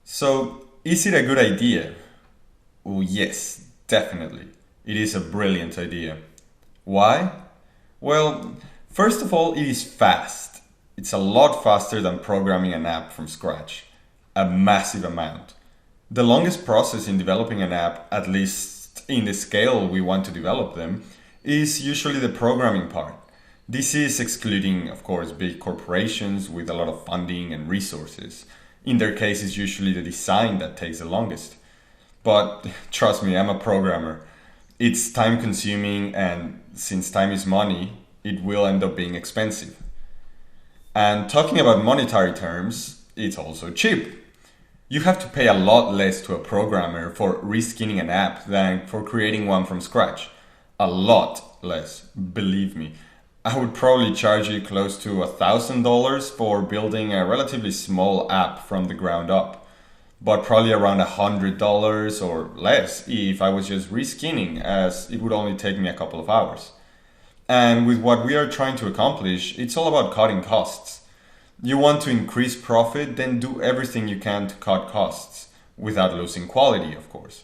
So, is it a good idea? Oh, yes, definitely. It is a brilliant idea. Why? Well, first of all, it is fast. It's a lot faster than programming an app from scratch. A massive amount. The longest process in developing an app, at least in the scale we want to develop them, is usually the programming part. This is excluding, of course, big corporations with a lot of funding and resources. In their case, it's usually the design that takes the longest. But trust me, I'm a programmer. It's time consuming, and since time is money, it will end up being expensive. And talking about monetary terms, it's also cheap. You have to pay a lot less to a programmer for reskinning an app than for creating one from scratch. A lot less, believe me. I would probably charge you close to $1,000 for building a relatively small app from the ground up, but probably around $100 or less if I was just reskinning, as it would only take me a couple of hours. And with what we are trying to accomplish, it's all about cutting costs. You want to increase profit, then do everything you can to cut costs, without losing quality, of course.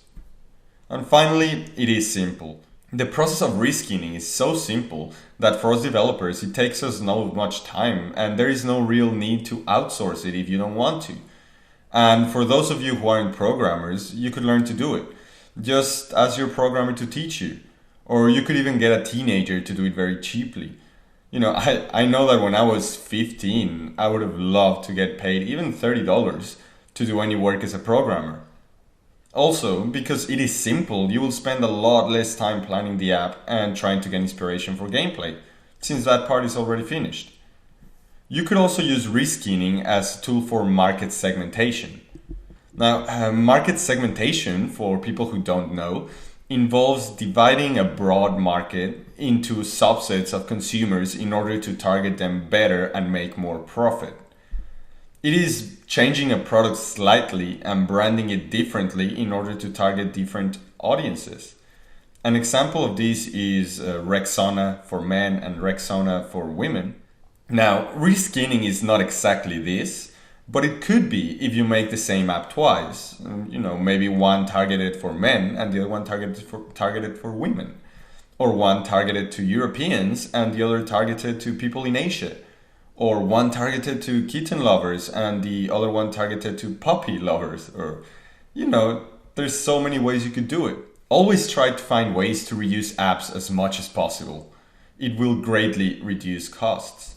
And finally, it is simple. The process of reskinning is so simple that for us developers, it takes us not much time, and there is no real need to outsource it if you don't want to. And for those of you who aren't programmers, you could learn to do it. Just ask your programmer to teach you. Or you could even get a teenager to do it very cheaply. I know that when I was 15, I would have loved to get paid even $30 to do any work as a programmer. Also, because it is simple, you will spend a lot less time planning the app and trying to get inspiration for gameplay, since that part is already finished. You could also use reskinning as a tool for market segmentation. Now, market segmentation, for people who don't know, involves dividing a broad market into subsets of consumers in order to target them better and make more profit. It is changing a product slightly and branding it differently in order to target different audiences. An example of this is Rexona for men and Rexona for women. Now, reskinning is not exactly this, but it could be if you make the same app twice. Maybe one targeted for men and the other one targeted for women. Or one targeted to Europeans and the other targeted to people in Asia. Or one targeted to kitten lovers and the other one targeted to puppy lovers. There's so many ways you could do it. Always try to find ways to reuse apps as much as possible. It will greatly reduce costs.